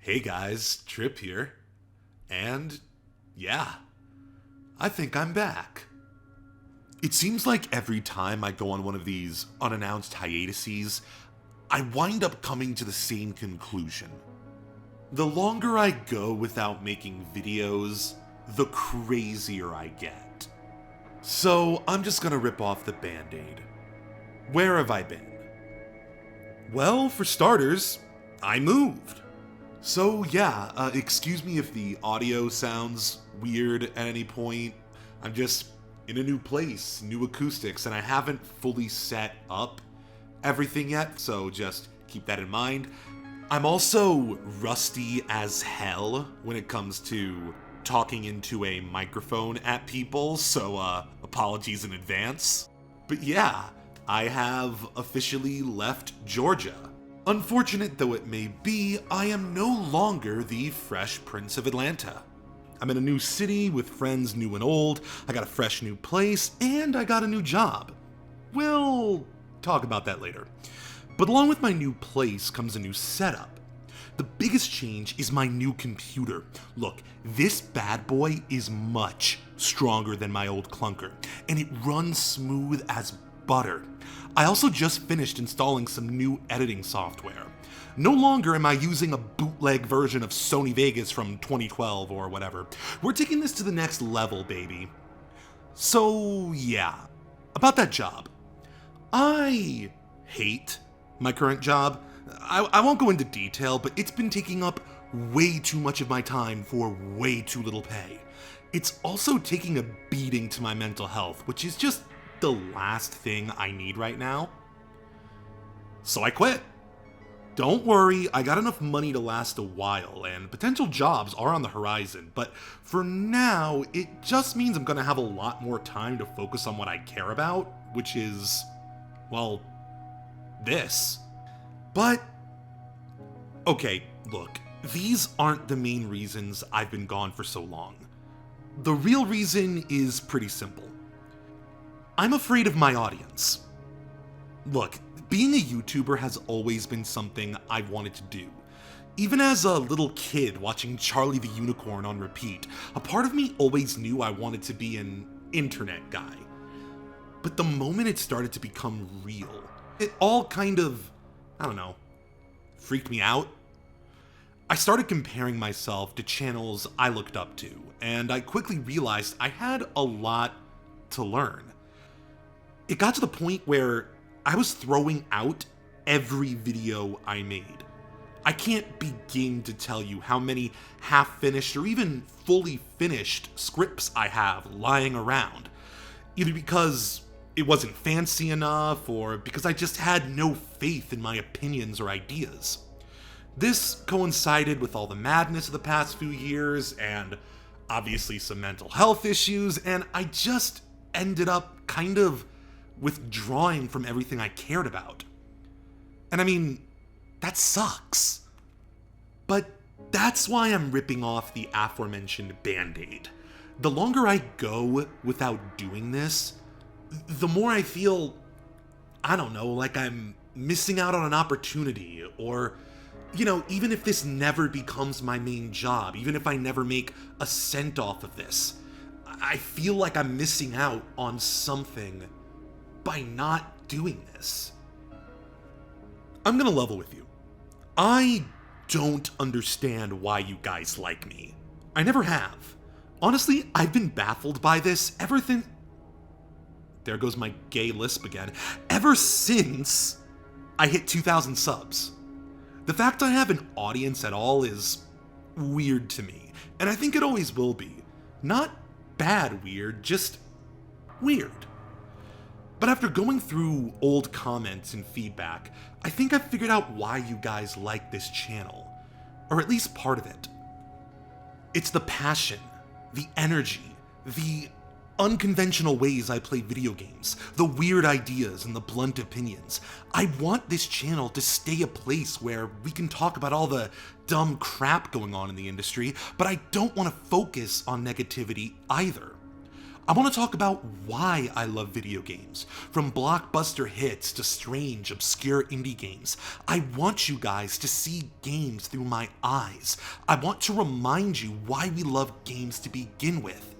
Hey guys, Trip here. And yeah, I think I'm back. It seems like every time I go on one of these unannounced hiatuses, I wind up coming to the same conclusion. The longer I go without making videos, the crazier I get. So I'm just gonna rip off the band-aid. Where have I been? Well, for starters, I moved. So yeah, excuse me if the audio sounds weird at any point. I'm just in a new place, new acoustics, and I haven't fully set up everything yet, so just keep that in mind. I'm also rusty as hell when it comes to talking into a microphone at people, so apologies in advance. But yeah, I have officially left Georgia. Unfortunate though it may be, I am no longer the Fresh Prince of Atlanta. I'm in a new city with friends new and old, I got a fresh new place, and I got a new job. We'll talk about that later. But along with my new place comes a new setup. The biggest change is my new computer. Look, this bad boy is much stronger than my old clunker, and it runs smooth as butter. I also just finished installing some new editing software. No longer am I using a bootleg version of Sony Vegas from 2012 or whatever. We're taking this to the next level, baby. So yeah, about that job. I hate my current job. I won't go into detail, but it's been taking up way too much of my time for way too little pay. It's also taking a beating to my mental health, which is just the last thing I need right now. So I quit. Don't worry, I got enough money to last a while, and potential jobs are on the horizon, but for now, it just means I'm gonna have a lot more time to focus on what I care about, which is, well, this. But, okay, look, these aren't the main reasons I've been gone for so long. The real reason is pretty simple. I'm afraid of my audience. Look, being a YouTuber has always been something I've wanted to do. Even as a little kid watching Charlie the Unicorn on repeat, a part of me always knew I wanted to be an internet guy. But the moment it started to become real, it all kind of, I don't know, freaked me out. I started comparing myself to channels I looked up to, and I quickly realized I had a lot to learn. It got to the point where I was throwing out every video I made. I can't begin to tell you how many half-finished or even fully finished scripts I have lying around. Either because it wasn't fancy enough, or because I just had no faith in my opinions or ideas. This coincided with all the madness of the past few years, and obviously some mental health issues, and I just ended up kind of withdrawing from everything I cared about. And I mean, that sucks. But that's why I'm ripping off the aforementioned band-aid. The longer I go without doing this, the more I feel, I don't know, like I'm missing out on an opportunity, or, you know, even if this never becomes my main job, even if I never make a cent off of this, I feel like I'm missing out on something by not doing this. I'm gonna level with you. I don't understand why you guys like me. I never have. Honestly, I've been baffled by this ever since... There goes my gay lisp again. Ever since I hit 2,000 subs. The fact I have an audience at all is weird to me, and I think it always will be. Not bad weird, just weird. But after going through old comments and feedback, I think I've figured out why you guys like this channel, or at least part of it. It's the passion, the energy, the unconventional ways I play video games, the weird ideas and the blunt opinions. I want this channel to stay a place where we can talk about all the dumb crap going on in the industry, but I don't want to focus on negativity either. I want to talk about why I love video games, from blockbuster hits to strange, obscure indie games. I want you guys to see games through my eyes. I want to remind you why we love games to begin with.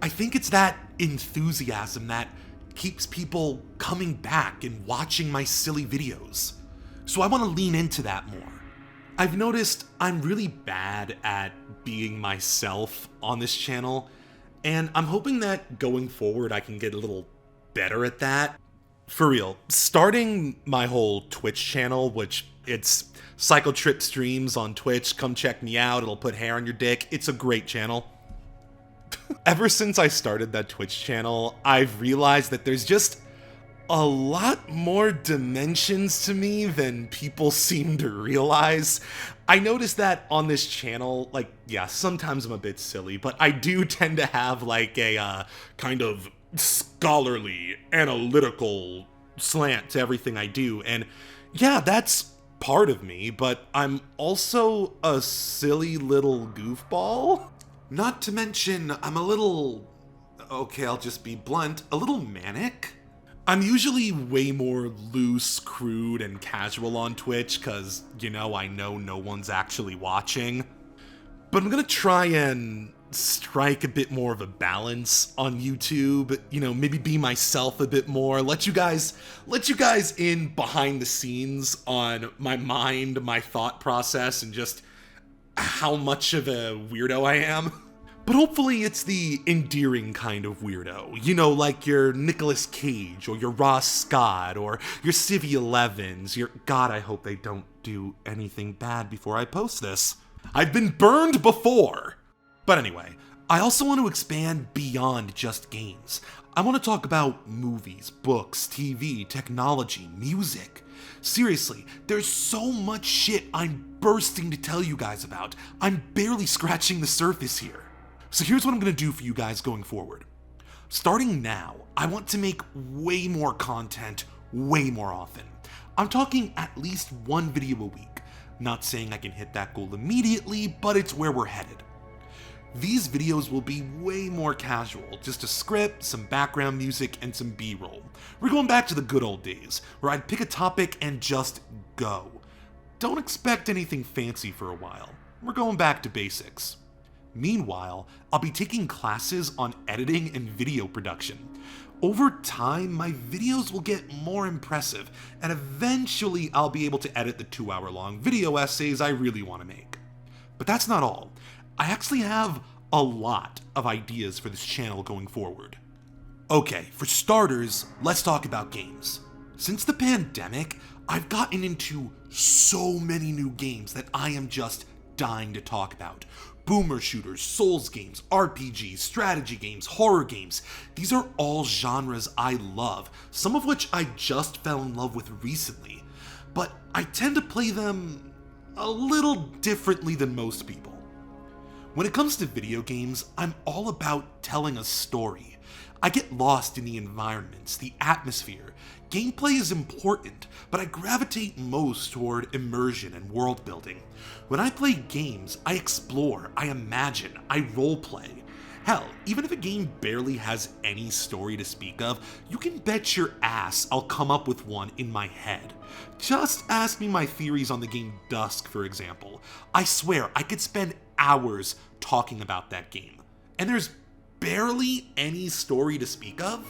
I think it's that enthusiasm that keeps people coming back and watching my silly videos. So I want to lean into that more. I've noticed I'm really bad at being myself on this channel, and I'm hoping that going forward I can get a little better at that. For real, starting my whole Twitch channel, which it's Cycle Trip Streams on Twitch, come check me out, it'll put hair on your dick, it's a great channel. Ever since I started that Twitch channel, I've realized that there's just a lot more dimensions to me than people seem to realize. I noticed that on this channel, like, yeah, sometimes I'm a bit silly, but I do tend to have like a kind of scholarly, analytical slant to everything I do, and yeah, that's part of me, but I'm also a silly little goofball. Not to mention, I'm a little, okay, I'll just be blunt, a little manic. I'm usually way more loose, crude, and casual on Twitch, cause, you know, I know no one's actually watching. But I'm gonna try and strike a bit more of a balance on YouTube, you know, maybe be myself a bit more, let you guys in behind the scenes on my mind, my thought process, and just how much of a weirdo I am. But hopefully it's the endearing kind of weirdo. You know, like your Nicolas Cage, or your Ross Scott, or your Civvy Elevens, your... God, I hope they don't do anything bad before I post this. I've been burned before! But anyway, I also want to expand beyond just games. I want to talk about movies, books, TV, technology, music. Seriously, there's so much shit I'm bursting to tell you guys about. I'm barely scratching the surface here. So here's what I'm going to do for you guys going forward. Starting now, I want to make way more content, way more often. I'm talking at least one video a week. Not saying I can hit that goal immediately, but it's where we're headed. These videos will be way more casual, just a script, some background music, and some B-roll. We're going back to the good old days, where I'd pick a topic and just go. Don't expect anything fancy for a while. We're going back to basics. Meanwhile, I'll be taking classes on editing and video production. Over time, my videos will get more impressive, and eventually I'll be able to edit the 2-hour-long video essays I really want to make. But that's not all. I actually have a lot of ideas for this channel going forward. Okay, for starters, let's talk about games. Since the pandemic, I've gotten into so many new games that I am just dying to talk about. Boomer shooters, Souls games, RPGs, strategy games, horror games. These are all genres I love, some of which I just fell in love with recently. But I tend to play them a little differently than most people. When it comes to video games, I'm all about telling a story. I get lost in the environments, the atmosphere. Gameplay is important, but I gravitate most toward immersion and world building. When I play games, I explore, I imagine, I roleplay. Hell, even if a game barely has any story to speak of, you can bet your ass I'll come up with one in my head. Just ask me my theories on the game Dusk, for example. I swear, I could spend hours talking about that game. And there's barely any story to speak of?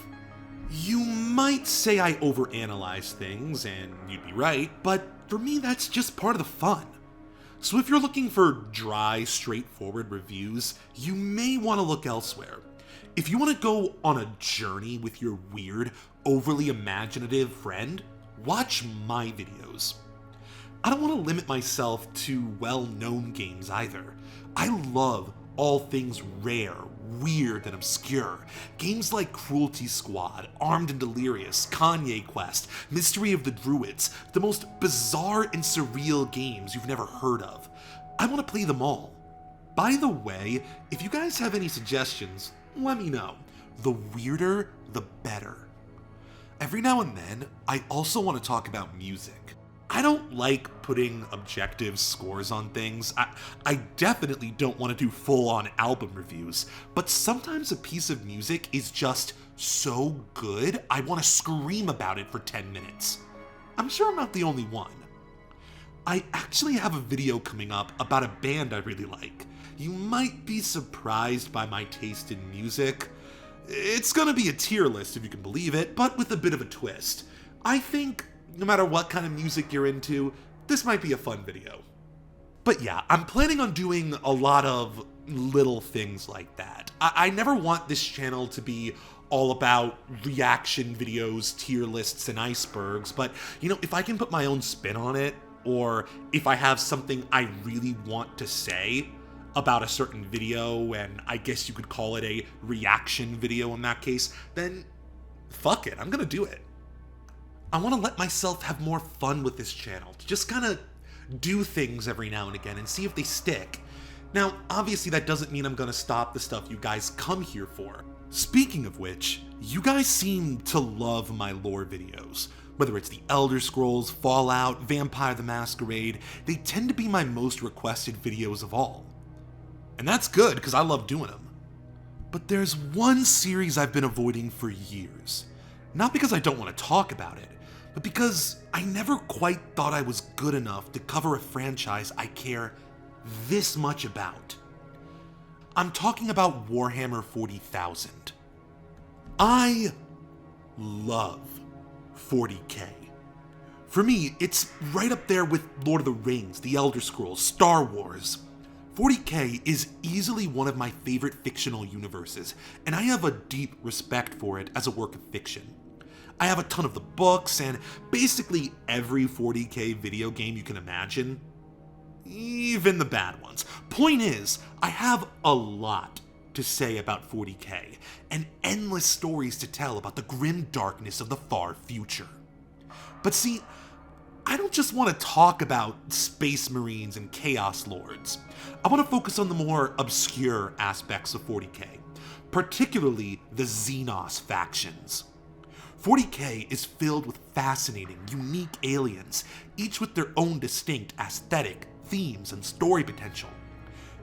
You might say I overanalyze things, and you'd be right, but for me that's just part of the fun. So if you're looking for dry, straightforward reviews, you may want to look elsewhere. If you want to go on a journey with your weird, overly imaginative friend, watch my videos. I don't want to limit myself to well-known games either. I love all things rare, weird, and obscure. Games like Cruelty Squad, Armed and Delirious, Kanye Quest, Mystery of the Druids, the most bizarre and surreal games you've never heard of. I want to play them all. By the way, if you guys have any suggestions, let me know. The weirder, the better. Every now and then, I also want to talk about music. I don't like putting objective scores on things. I definitely don't want to do full-on album reviews, but sometimes a piece of music is just so good, I want to scream about it for 10 minutes. I'm sure I'm not the only one. I actually have a video coming up about a band I really like. You might be surprised by my taste in music. It's gonna be a tier list if you can believe it, but with a bit of a twist. I think no matter what kind of music you're into, this might be a fun video. But yeah, I'm planning on doing a lot of little things like that. I never want this channel to be all about reaction videos, tier lists, and icebergs, but you know, if I can put my own spin on it, or if I have something I really want to say about a certain video, and I guess you could call it a reaction video in that case, then fuck it, I'm gonna do it. I want to let myself have more fun with this channel, to just kind of do things every now and again and see if they stick. Now, obviously that doesn't mean I'm gonna stop the stuff you guys come here for. Speaking of which, you guys seem to love my lore videos. Whether it's the Elder Scrolls, Fallout, Vampire the Masquerade, they tend to be my most requested videos of all. And that's good, because I love doing them. But there's one series I've been avoiding for years. Not because I don't want to talk about it, but because I never quite thought I was good enough to cover a franchise I care this much about. I'm talking about Warhammer 40,000. I love 40K. For me, it's right up there with Lord of the Rings, The Elder Scrolls, Star Wars. 40K is easily one of my favorite fictional universes, and I have a deep respect for it as a work of fiction. I have a ton of the books, and basically every 40K video game you can imagine. Even the bad ones. Point is, I have a lot to say about 40K, and endless stories to tell about the grim darkness of the far future. But see, I don't just want to talk about Space Marines and Chaos Lords. I want to focus on the more obscure aspects of 40K, particularly the Xenos factions. 40K is filled with fascinating, unique aliens, each with their own distinct aesthetic, themes, and story potential.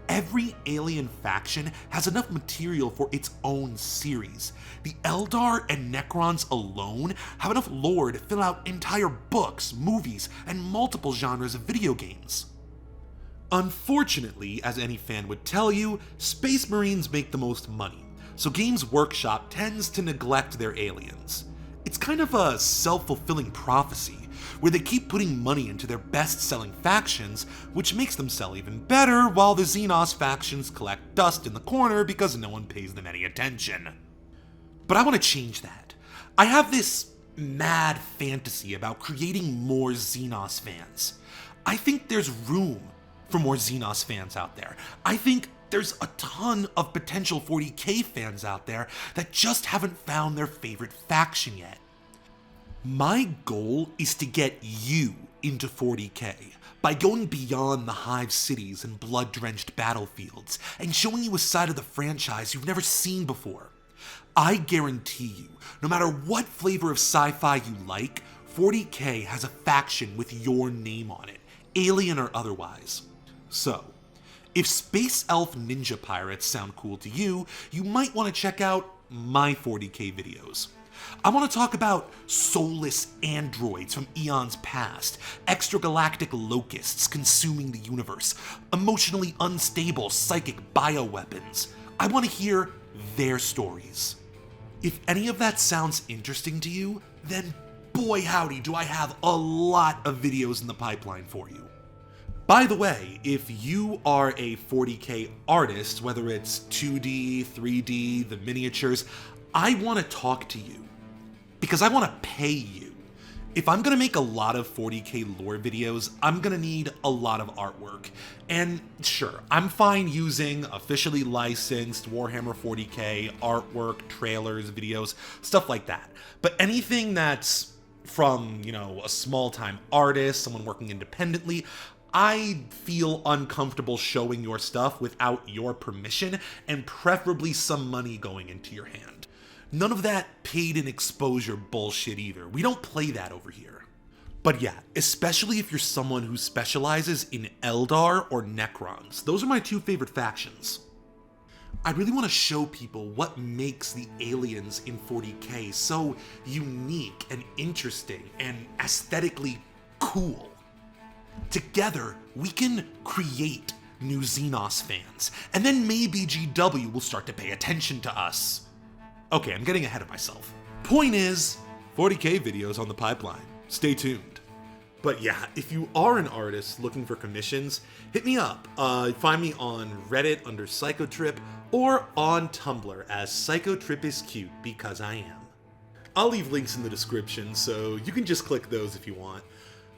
Every alien faction has enough material for its own series. The Eldar and Necrons alone have enough lore to fill out entire books, movies, and multiple genres of video games. Unfortunately, as any fan would tell you, Space Marines make the most money, so Games Workshop tends to neglect their aliens. It's kind of a self-fulfilling prophecy, where they keep putting money into their best-selling factions, which makes them sell even better, while the Xenos factions collect dust in the corner because no one pays them any attention. But I want to change that. I have this mad fantasy about creating more Xenos fans. I think there's room for more Xenos fans out there. I think there's a ton of potential 40K fans out there that just haven't found their favorite faction yet. My goal is to get you into 40K by going beyond the hive cities and blood-drenched battlefields and showing you a side of the franchise you've never seen before. I guarantee you, no matter what flavor of sci-fi you like, 40K has a faction with your name on it, alien or otherwise. So, if Space Elf Ninja Pirates sound cool to you, you might want to check out my 40K videos. I want to talk about soulless androids from eons past, extragalactic locusts consuming the universe, emotionally unstable psychic bioweapons. I want to hear their stories. If any of that sounds interesting to you, then boy howdy do I have a lot of videos in the pipeline for you. By the way, if you are a 40K artist, whether it's 2D, 3D, the miniatures, I want to talk to you. Because I want to pay you. If I'm going to make a lot of 40K lore videos, I'm going to need a lot of artwork. And sure, I'm fine using officially licensed Warhammer 40K artwork, trailers, videos, stuff like that. But anything that's from, a small-time artist, someone working independently, I feel uncomfortable showing your stuff without your permission, and preferably some money going into your hand. None of that paid in exposure bullshit either. We don't play that over here. But yeah, especially if you're someone who specializes in Eldar or Necrons. Those are my two favorite factions. I really want to show people what makes the aliens in 40K so unique and interesting and aesthetically cool. Together, we can create new Xenos fans, and then maybe GW will start to pay attention to us. Okay, I'm getting ahead of myself. Point is, 40K videos on the pipeline. Stay tuned. But yeah, if you are an artist looking for commissions, hit me up. Find me on Reddit under Psychotrip or on Tumblr as Psychotrip is cute because I am. I'll leave links in the description, so you can just click those if you want.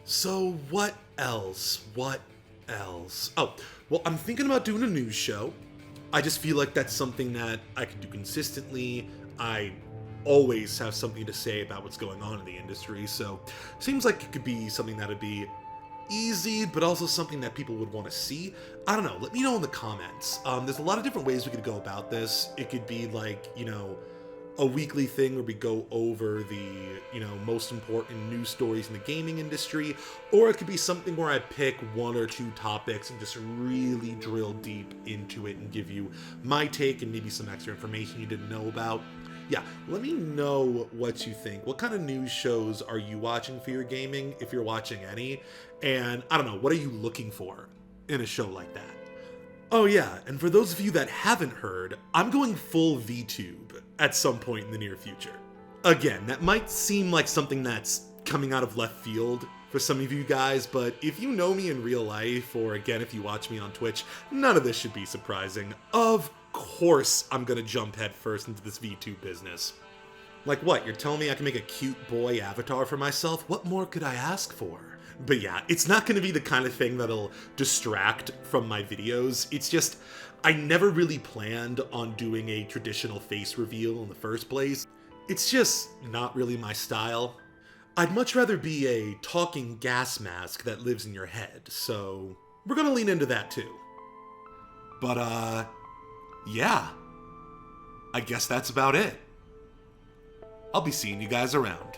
So what else? What else? Oh, well, I'm thinking about doing a news show. I just feel like that's something that I can do consistently. I always have something to say about what's going on in the industry, so seems like it could be something that'd be easy, but also something that people would want to see. I don't know, let me know in the comments. There's a lot of different ways we could go about this. It could be like, you know, a weekly thing where we go over the, you know, most important news stories in the gaming industry, or it could be something where I pick one or two topics and just really drill deep into it and give you my take and maybe some extra information you didn't know about. Yeah, let me know what you think. What kind of news shows are you watching for your gaming, if you're watching any? And I don't know, what are you looking for in a show like that? Oh yeah, and for those of you that haven't heard, I'm going full VTube at some point in the near future. Again, that might seem like something that's coming out of left field for some of you guys, but if you know me in real life, or again, if you watch me on Twitch, none of this should be surprising. Of course I'm gonna jump headfirst into this VTube business. Like what, you're telling me I can make a cute boy avatar for myself? What more could I ask for? But yeah, it's not gonna be the kind of thing that'll distract from my videos. It's just, I never really planned on doing a traditional face reveal in the first place. It's just not really my style. I'd much rather be a talking gas mask that lives in your head, so we're gonna lean into that too. But yeah, I guess that's about it. I'll be seeing you guys around.